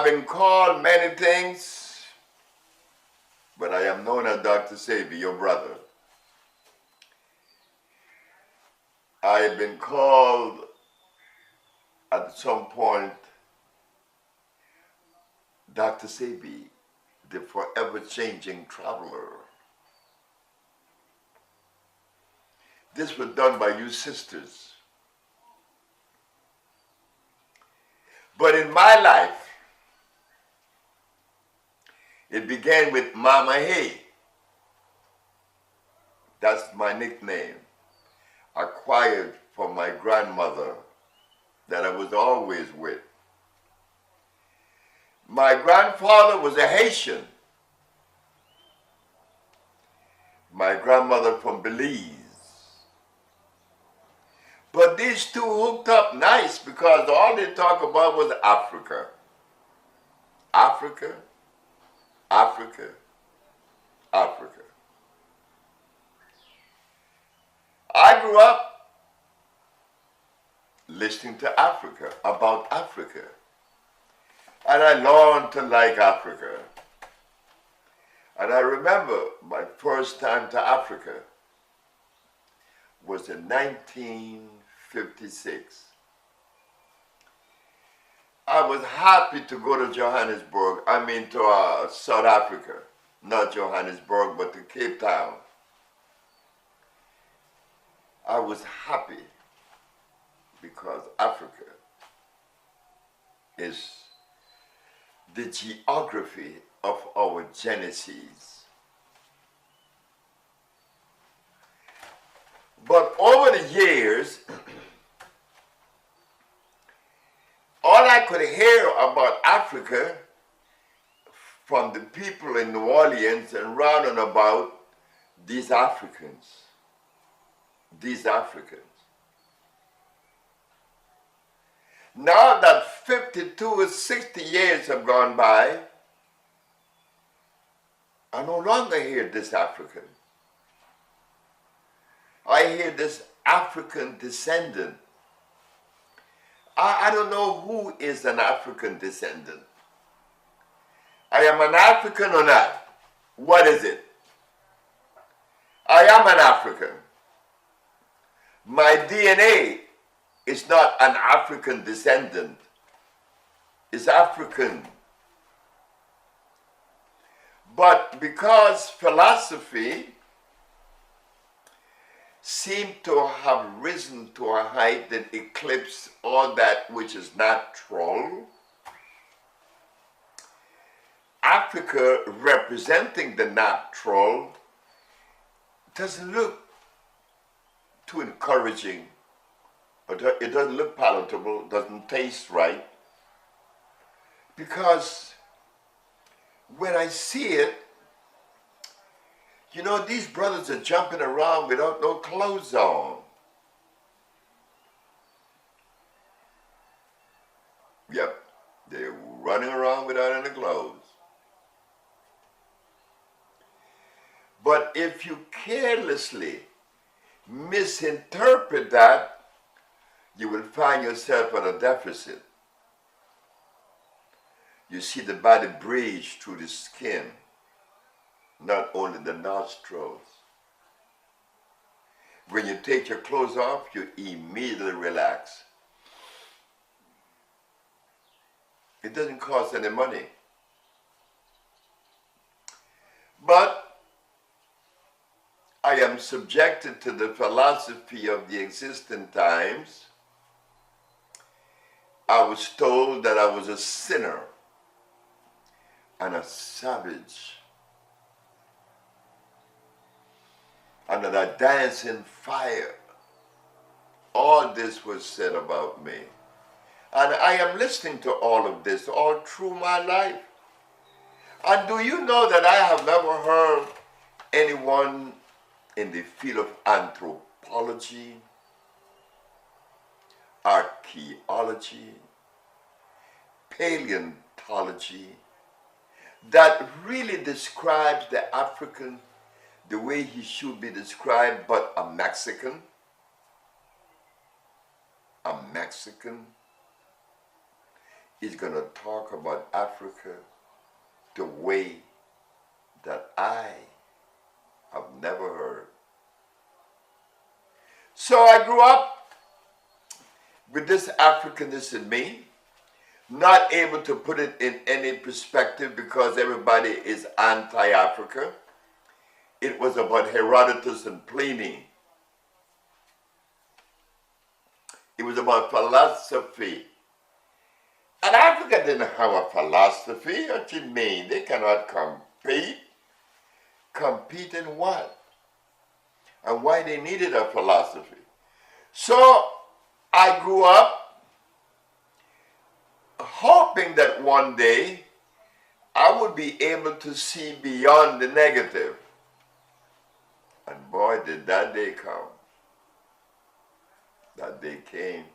I've been called many things, but I am known as Dr. Sebi, your brother. I have been called at some point Dr. Sebi, the forever changing traveler. This was done by you sisters. But in my life, it began with Mama Hay. That's my nickname, acquired from my grandmother that I was always with. My grandfather was a Haitian. My grandmother from Belize. But these two hooked up nice because all they talk about was Africa. Africa, Africa, Africa. I grew up listening to Africa, about Africa. And I learned to like Africa. And I remember my first time to Africa was in 1956. I was happy to go to Johannesburg, to South Africa. Not Johannesburg, but to Cape Town. I was happy because Africa is the geography of our genesis. But over the years, all I could hear about Africa from the people in New Orleans and round and about these Africans. Now that 52 or 60 years have gone by, I no longer hear this African. I hear this African descendant. I don't know who is an African descendant. I am an African or not? What is it? I am an African. My DNA is not an African descendant. It's African. But because philosophy seemed to have risen to a height that eclipsed all that which is natural, Africa representing the natural doesn't look too encouraging. It doesn't look palatable, doesn't taste right. Because when I see it, these brothers are jumping around without no clothes on. Yep, they're running around without any clothes. But if you carelessly misinterpret that, you will find yourself at a deficit. You see the body breathe through the skin, not only the nostrils. When you take your clothes off, you immediately relax. It doesn't cost any money. But I am subjected to the philosophy of the existing times. I was told that I was a sinner and a savage, and that I dance in fire. All this was said about me. And I am listening to all of this all through my life. And do you know that I have never heard anyone in the field of anthropology, archaeology, paleontology, that really describes the African the way he should be described, but a Mexican? A Mexican? is going to talk about Africa the way that I have never heard. So I grew up with this Africanness in me, not able to put it in any perspective because everybody is anti-Africa. It was about Herodotus and Pliny. It was about philosophy. And Africa didn't have a philosophy. What you mean? They cannot compete. Compete in what? And why they needed a philosophy. So I grew up hoping that one day I would be able to see beyond the negative. And boy, did that day come. That day came.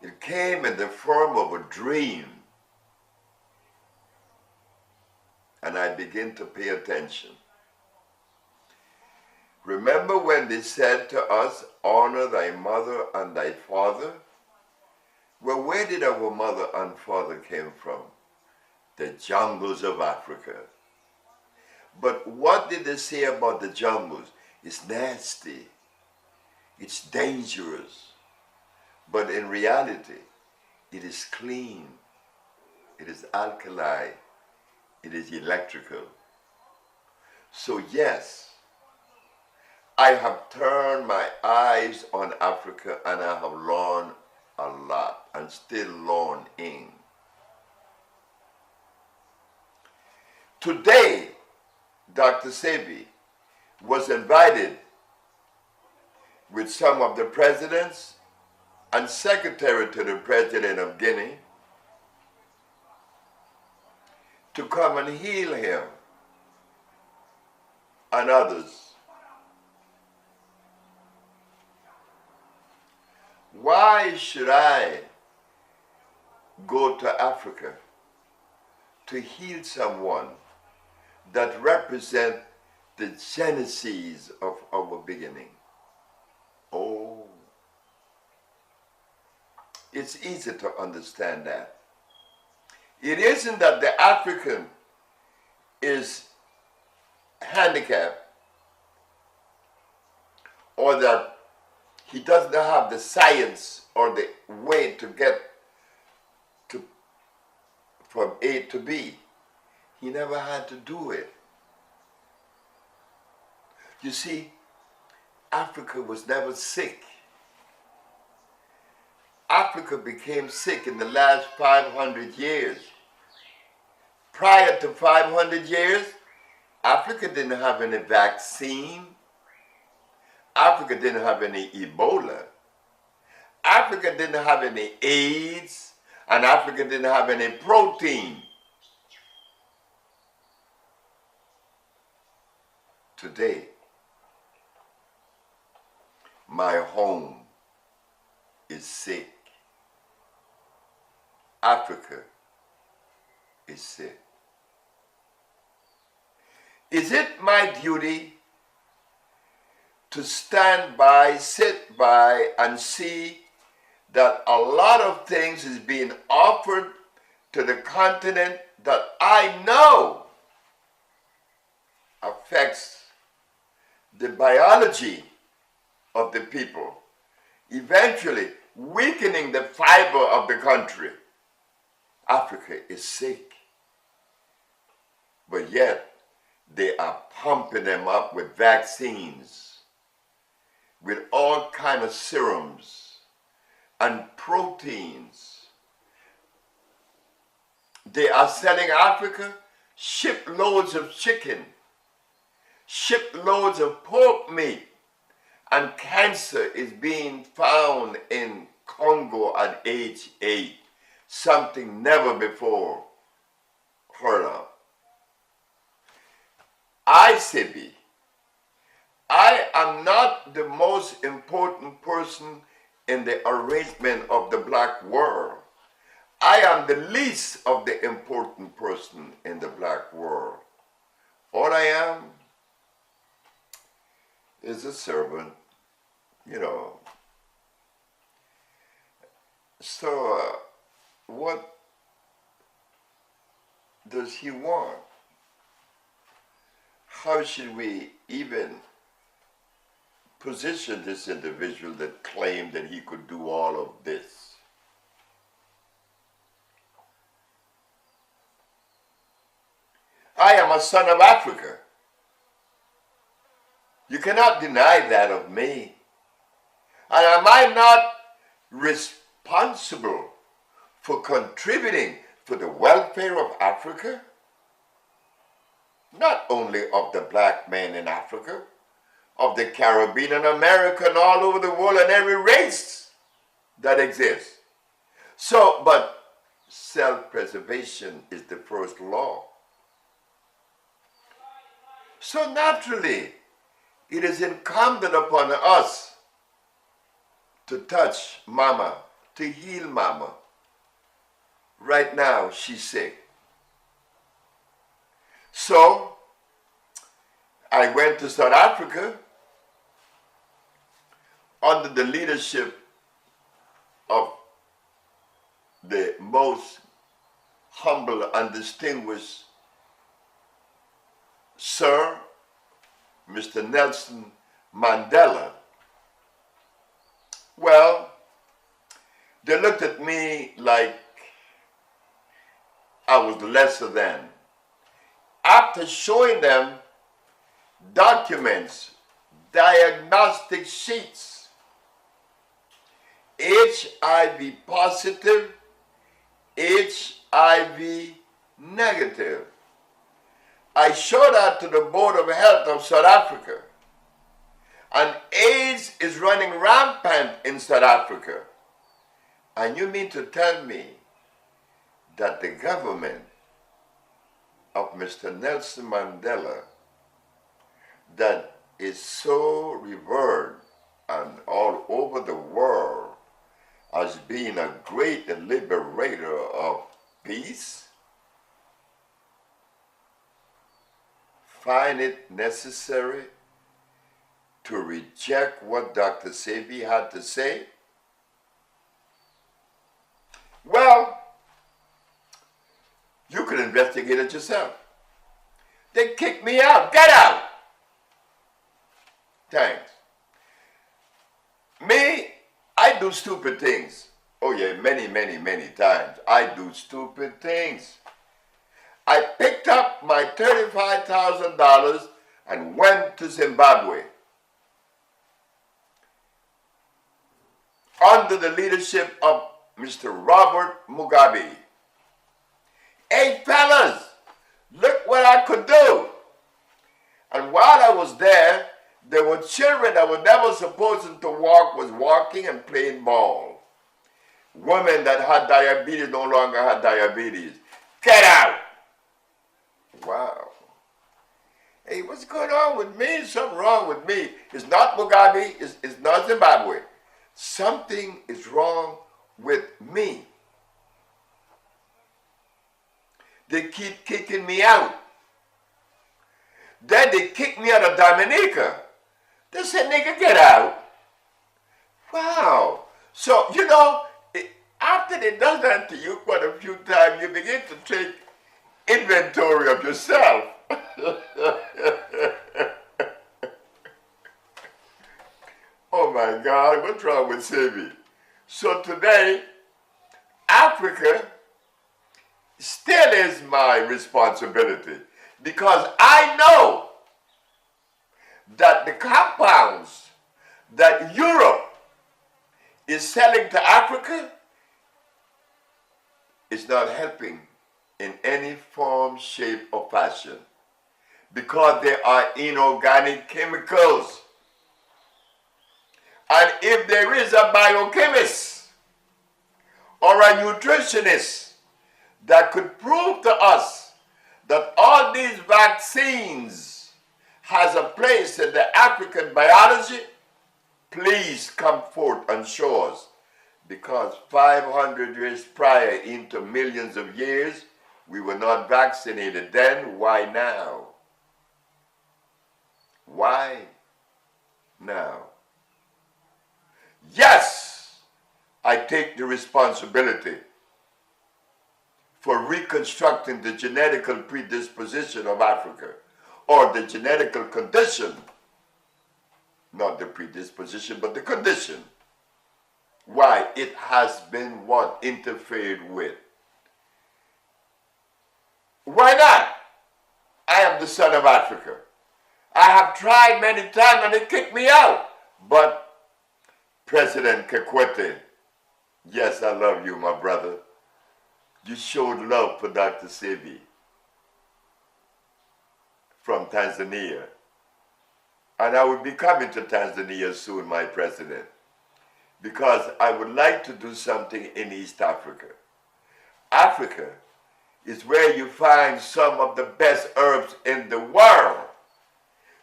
It came in the form of a dream. And I began to pay attention. Remember when they said to us, honor thy mother and thy father? Well, where did our mother and father came from? The jungles of Africa. But what did they say about the jungles? It's nasty. It's dangerous. But in reality, it is clean. It is alkali. It is electrical. So yes, I have turned my eyes on Africa and I have learned a lot and still learning. Today, Dr. Sebi was invited with some of the presidents and secretary to the president of Guinea to come and heal him and others. Why should I go to Africa to heal someone that represents the genesis of our beginning? Oh, it's easy to understand that. It isn't that the African is handicapped or that he doesn't have the science or the way to get from A to B. He never had to do it. You see, Africa was never sick. Africa became sick in the last 500 years. Prior to 500 years, Africa didn't have any vaccine. Africa didn't have any Ebola. Africa didn't have any AIDS. And Africa didn't have any protein. Today, my home is sick. Africa is sick. Is it my duty to stand by, sit by, and see that a lot of things is being offered to the continent that I know affects the biology of the people, eventually weakening the fiber of the country? Africa is sick, but yet they are pumping them up with vaccines, with all kind of serums and proteins. They are selling Africa shiploads of chicken, shiploads of pork meat, and cancer is being found in Congo at age 8, something never before heard of. Sebi, I am not the most important person in the arrangement of the black world. I am the least of the important person in the black world. All I am is a servant, So, what does he want? How should we even position this individual that claimed that he could do all of this? I am a son of Africa. You cannot deny that of me. And am I not responsible for contributing to the welfare of Africa? Not only of the black man in Africa, of the Caribbean and American, all over the world, and every race that exists. So, but self-preservation is the first law. So naturally, it is incumbent upon us to touch Mama, to heal Mama. Right now, she's sick. So, I went to South Africa under the leadership of the most humble and distinguished Sir, Mr. Nelson Mandela. Well, they looked at me like I was lesser than. After showing them documents, diagnostic sheets, HIV positive, HIV negative, I showed that to the Board of Health of South Africa. And AIDS is running rampant in South Africa. And you mean to tell me that the government of Mr. Nelson Mandela, that is so revered and all over the world as being a great liberator of peace, find it necessary to reject what Dr. Sebi had to say? Well, you could investigate it yourself. They kicked me out. Get out! Thanks. Me, I do stupid things. Oh yeah, many, many, many times. I do stupid things. I picked up my $35,000 and went to Zimbabwe under the leadership of Mr. Robert Mugabe. Hey fellas, look what I could do. And while I was there were children that were never supposed to walk was walking and playing ball. Women that had diabetes no longer had diabetes. Get out! Wow. Hey, what's going on with me? Something wrong with me. It's not Mugabe, it's not Zimbabwe. Something is wrong with me. They keep kicking me out. Then they kicked me out of Dominica. They said, nigga, get out. Wow. So, you know, after they done that to you quite a few times, you begin to take inventory of yourself. Oh my God, what's wrong with Sebi? So today, Africa still is my responsibility because I know that the compounds that Europe is selling to Africa is not helping in any form, shape, or fashion because they are inorganic chemicals. And if there is a biochemist or a nutritionist that could prove to us that all these vaccines has a place in the African biology, please come forth and show us. Because 500 years prior into millions of years, we were not vaccinated then. Why now? Why now? Yes, I take the responsibility for reconstructing the genetical predisposition of Africa, or the genetical condition, not the predisposition, but the condition, why it has been what interfered with. Why not? I am the son of Africa. I have tried many times and they kicked me out. But President Kikwete, yes, I love you, my brother. You showed love for Dr. Sebi from Tanzania. And I will be coming to Tanzania soon, my president, because I would like to do something in East Africa. Africa is where you find some of the best herbs in the world.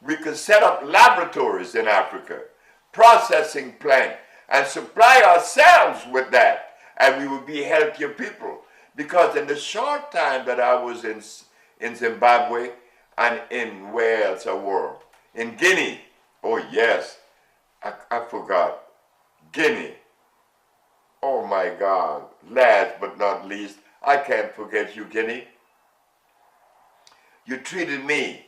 We can set up laboratories in Africa, processing plant, and supply ourselves with that, and we will be healthier people. Because in the short time that I was in Zimbabwe and in where else I were, in Guinea, oh yes, I forgot, Guinea. Oh my God, last but not least, I can't forget you, Guinea. You treated me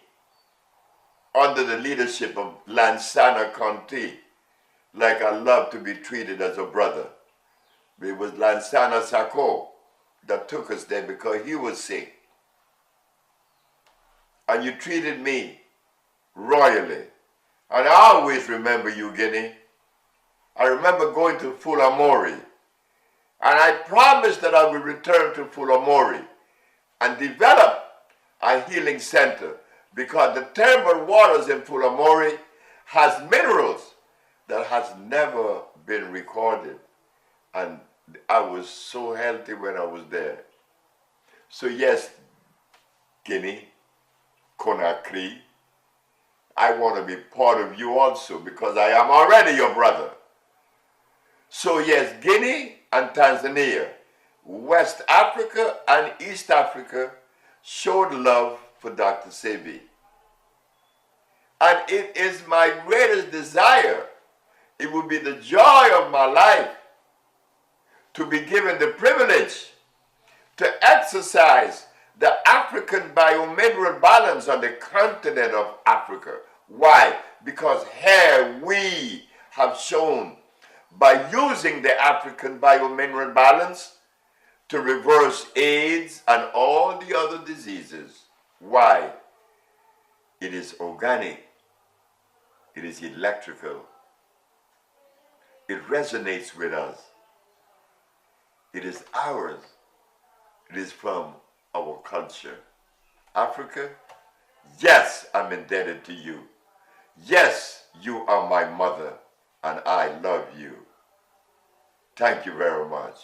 under the leadership of Lansana Conte like I love to be treated as a brother. It was Lansana Sako that took us there because he was sick. And you treated me royally. And I always remember you, Guinea. I remember going to Fulamori. And I promised that I would return to Fulamori and develop a healing center, because the terrible waters in Fulamori has minerals that has never been recorded. And I was so healthy when I was there. So yes, Guinea, Conakry, I want to be part of you also, because I am already your brother. So yes, Guinea and Tanzania, West Africa and East Africa showed love for Dr. Sebi. And it is my greatest desire, it will be the joy of my life to be given the privilege to exercise the African biomineral balance on the continent of Africa. Why? Because here we have shown, by using the African biomineral balance, to reverse AIDS and all the other diseases. Why? It is organic. It is electrical. It resonates with us. It is ours. It is from our culture. Africa, yes, I'm indebted to you. Yes, you are my mother, and I love you. Thank you very much.